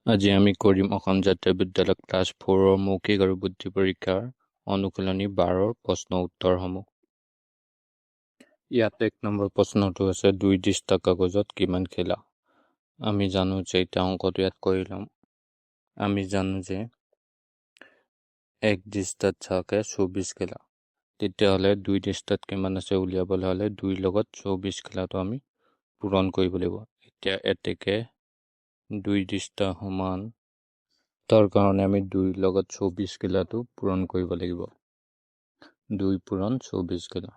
আজি আমি কৰিম অসম জাতীয় বিদ্যালয় ক্লাছ 4 মৌখিক আৰু বুদ্ধি পৰীক্ষাৰ অনুশীলনী 12 প্ৰশ্ন উত্তৰসমূহ। ইয়াত 1 নম্বৰ প্ৰশ্নটো আছে 2 ডিষ্টা কাগজত কিমান খেলা। আমি জানো যে এতিয়া অংকটো ইয়াত কৰি ল'ম। আমি জানো যে 1 ডিষ্টাত থাকে 24 খেলা। তেতিয়াহ'লে 2 ডিষ্টাত কিমান আছে উলিয়াবলৈ হ'লে 2 লগত 24 খেলাটো আমি পূৰণ কৰিব লাগিব। এতিয়া এতেকে 2 ডিষ্টা সমান তাৰ কাৰণে আমি 2 লগত 24 খেলাটো পূৰণ কৰিব লাগিব। 2 পূৰণ 24 খেলা।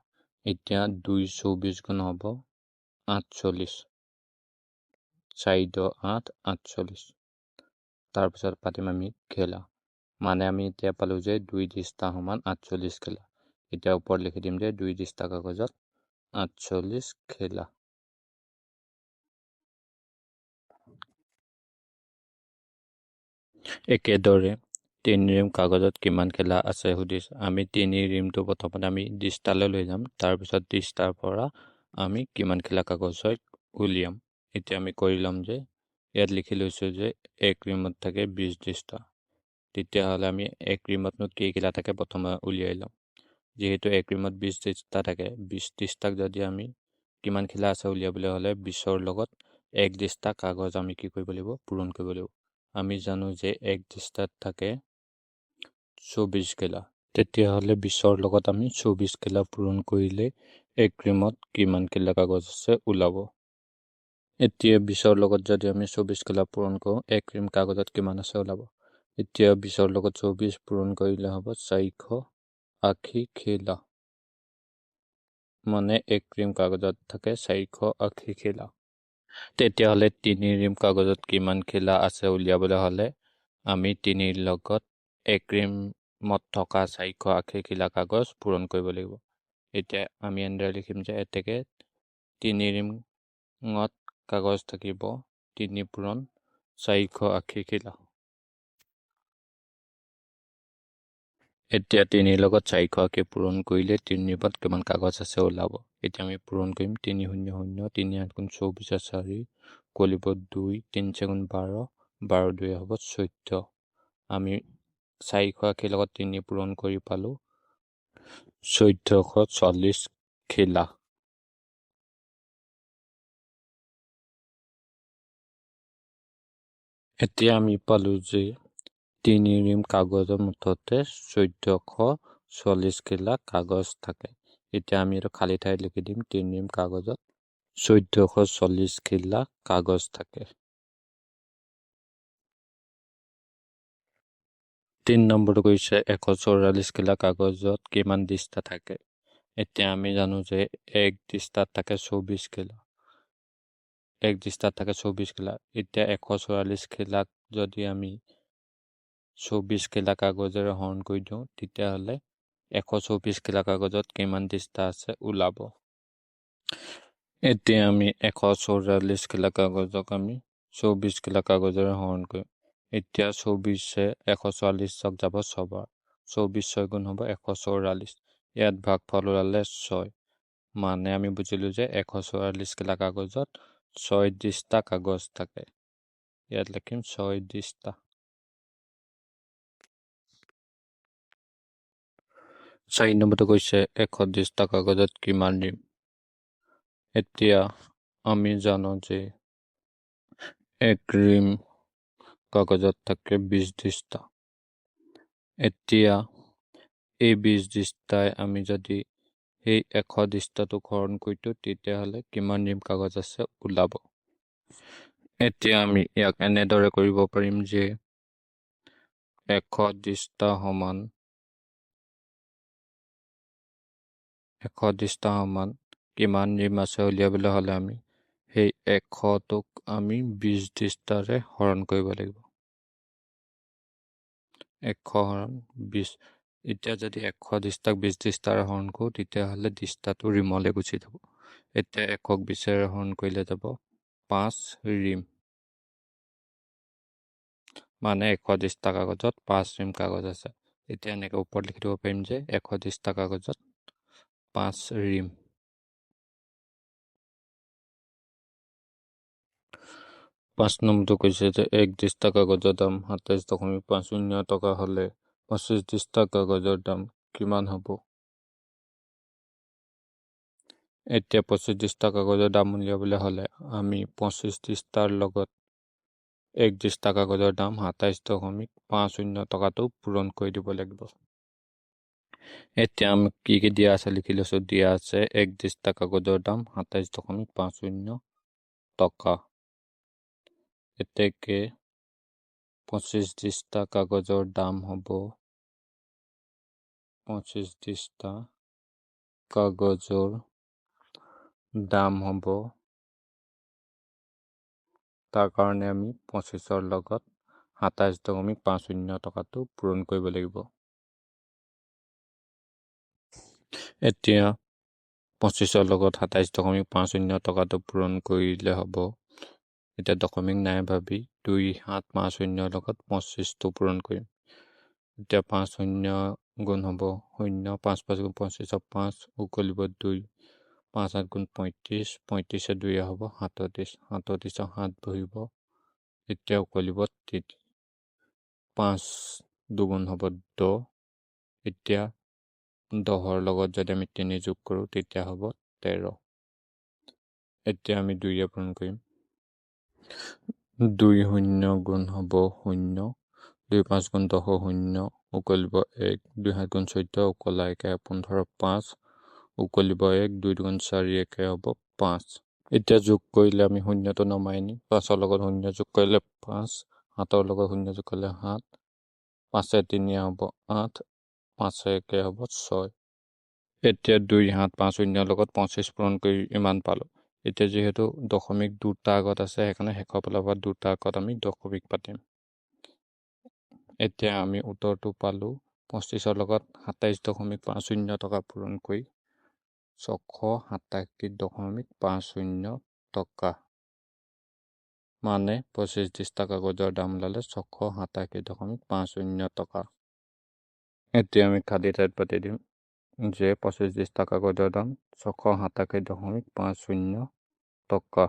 এতিয়া 2 24 গুণ হ'ব 48, 4 10 8 48। তাৰপিছত পাতিম আমি খেলা, মানে আমি এতিয়া পালোঁ যে 2 ডিষ্টা সমান 48 খেলা। এতিয়া ওপৰত লিখি দিম যে 2 ডিষ্টা কাগজত 48 খেলা। একেদৰে 3 ৰিম কাগজত কিমান খেলা আছে সুধিছে। আমি 3 ৰিমটো প্ৰথমতে আমি ডিষ্টালৈ লৈ যাম, তাৰপিছত ডিষ্টাৰ পৰা আমি কিমান খেলা কাগজ হয় উলিয়াম। এতিয়া আমি কৰি ল'ম যে ইয়াত লিখি লৈছোঁ যে 1 ৰিমত থাকে 20 ডিষ্টা। তেতিয়াহ'লে আমি 1 ৰিমতনো কেইখিলা থাকে প্ৰথমে উলিয়াই ল'ম। যিহেতু 1 ৰিমত 20 ডিষ্টা থাকে, 20 ডিষ্টাক যদি আমি কিমান খেলা আছে উলিয়াবলৈ হ'লে 20ৰ লগত 1 ডিষ্টা কাগজ আমি কি কৰিব লাগিব পূৰণ কৰিব লাগিব। আমি জানো যে 1 ডিষ্টাত থাকে 24 খেলা। তেতিয়াহ'লে 20ৰ লগত আমি 24 খেলা পূৰণ কৰিলে 1 ৰিমত কিমান খেলা কাগজ আছে ওলাব। এতিয়া 20ৰ লগত যদি আমি 24 খেলা পূৰণ কৰোঁ 1 ৰিম কাগজত কিমান আছে ওলাব। এতিয়া 20ৰ লগত 24 পূৰণ কৰিলে হ'ব 480 খেলা, মানে 1 ৰিম কাগজত থাকে 480 খেলা। তেতিয়াহ'লে 3 ৰিম কাগজত কিমান খেলা আছে উলিয়াবলৈ হ'লে আমি 3 লগত 1 ৰিমত থকা 480 খেলা কাগজ পূৰণ কৰিব লাগিব। এতিয়া আমি এনেদৰে লিখিম যে এতেকে 3 ৰিমত কাগজ থাকিব 3 পূৰণ 480 খেলা। এতিয়া 3 লগত 480 পূৰণ কৰিলে 3 ৰিমত কিমান কাগজ আছে ওলাব। এতিয়া আমি পূৰণ কৰিম 3 0 0 3 8 গুণ 24 4 কৰিব 2 3 4 12 12 2 হ'ব 14। আমি 480 লগত 3 পূৰণ কৰি পালোঁ 1440 খেলা। এতিয়া আমি পালোঁ যে 3 ৰিম কাগজৰ মুঠতে 1440 খেলা কাগজ থাকে। এতিয়া আমি এইটো খালী ঠাইত লিখি দিম 3 ৰিম কাগজত 1440 খেলা কাগজ থাকে। 3 নম্বৰটো কৈছে 144 খেলা কাগজত কিমান ডিষ্টা থাকে। এতিয়া আমি জানো যে 1 ডিষ্টাত থাকে 24 খেলা। 1 ডিষ্টাত থাকে 24 খেলা। এতিয়া 144 খেলাক যদি আমি 24 খেলা কাগজেৰে হৰণ কৰি দিওঁ তেতিয়াহ'লে 124 খেলা কাগজত কিমান ডিষ্টা আছে ওলাব। এতিয়া আমি 144 খেলা কাগজক আমি 24 খেলা কাগজেৰে হৰণ কৰিম। এতিয়া 24 144 যাব 6 বাৰ, 24 6 গুণ হ'ব 144। ইয়াত ভাগফল ওলালে 6, মানে আমি বুজিলোঁ যে 144 খেলা কাগজত 6 ডিষ্টা কাগজ থাকে। ইয়াত লিখিম 6 ডিষ্টা। 4 নম্বৰটো কৈছে 100 ডিষ্টা কাগজত কিমান ৰিম। এতিয়া আমি জানো যে 1 ৰিম কাগজত থাকে 20 ডিষ্টা। এতিয়া এই 20 ডিষ্টাই আমি যদি সেই 100 ডিষ্টাটো হৰণ কৰি দিওঁ তেতিয়াহ'লে কিমান ৰিম কাগজ আছে ওলাব। এতিয়া আমি ইয়াক এনেদৰে কৰিব পাৰিম যে 100 ডিষ্টা সমান 100 ডিষ্টা সমান কিমান ৰিম আছে উলিয়াবলৈ হ'লে আমি সেই 100টোক আমি 20 ডিষ্টাৰে হৰণ কৰিব লাগিব। 100 হৰণ 20। এতিয়া যদি 100 ডিষ্টাক 20 ডিষ্টাৰে হৰণ কৰোঁ তেতিয়াহ'লে ডিষ্টাটো ৰিমলৈ গুচি যাব। এতিয়া 100ক 20ৰে হৰণ কৰিলে যাব 5 ৰিম, মানে 100 ডিষ্টা কাগজত 5 ৰিম কাগজ আছে। এতিয়া এনেকৈ ওপৰত লিখি দিব পাৰিম যে 100 ডিষ্টা কাগজত 5 ৰিম। 5 নম্বৰটো কৈছে যে এক দিস্তা কাগজৰ দাম 27.50 টকা হ'লে 25 দিস্তা কাগজৰ দাম কিমান হ'ব? এতিয়া 25 দিস্তা কাগজৰ দাম উলিয়াবলৈ হ'লে আমি 25 দিস্তাৰ লগত এক দিস্তা কাগজৰ দাম 27.50 টকাটো পূৰণ কৰি দিব লাগিব। এতিয়া আমি কি দিয়া আছে লিখি লৈছোঁ। দিয়া আছে এক দিস্তা কাগজৰ দাম 27.50 টকা। এতেকে 25 দিস্তা কাগজৰ দাম হ'ব 25 দিস্তা কাগজৰ দাম হ'ব, তাৰ কাৰণে আমি 25ৰ লগত 27.50 টকাটো পূৰণ কৰিব লাগিব। এতিয়া 25ৰ লগত 27.50 টকাটো পূৰণ কৰিলে হ'ব। এতিয়া দশমিক নাই ভাবি 2750 লগত 25টো পূৰণ কৰিম। এতিয়া 5 শূন্য গুণ হ'ব 0, 5 5 গুণ 25 5 উকলিব 2, 5 8 গুণ 35, 35 2 হ'ব 37, 37 7 বহিব। এতিয়া উকলিব 3, 5 দুগুণ হ'ব 10। এতিয়া 10ৰ লগত যদি আমি 3 যোগ কৰোঁ তেতিয়া হ'ব 13। এতিয়া আমি 2ৰে পূৰণ কৰিম। 2 শূন্য গুণ হ'ব 0, 2 5 গুণ 10 0 উকলিব 1, 2 7 গুণ 14 উকলা 1 15 5 উকলিব 1, 2 গুণ 4 1 হ'ব 5। এতিয়া যোগ কৰিলে আমি শূন্যটো নমাই নি 5ৰ লগত 0 যোগ কৰিলে 5, 7ৰ লগত 0 যোগ কৰিলে 7, 5 3 হ'ব 8, 5 1 হ'ব 6। এতিয়া 2 7 5 0 লগত 25 পূৰণ কৰি ইমান পালোঁ। এতিয়া যিহেতু দশমিক দুটা আগত আছে সেইকাৰণে শেষৰ ফালৰ পৰা দুটা আগত আমি দশমিক পাতিম। এতিয়া আমি উত্তৰটো পালোঁ 25ৰ লগত 27.50 টকা পূৰণ কৰি 687.50 টকা, মানে 25 দিস্তা কাগজৰ দাম ওলালে 687.50 টকা। এতিয়া আমি খালী ঠাইত পাতি দিম যে 25 দিস্তা কাগজৰ দাম 687.50 টকা।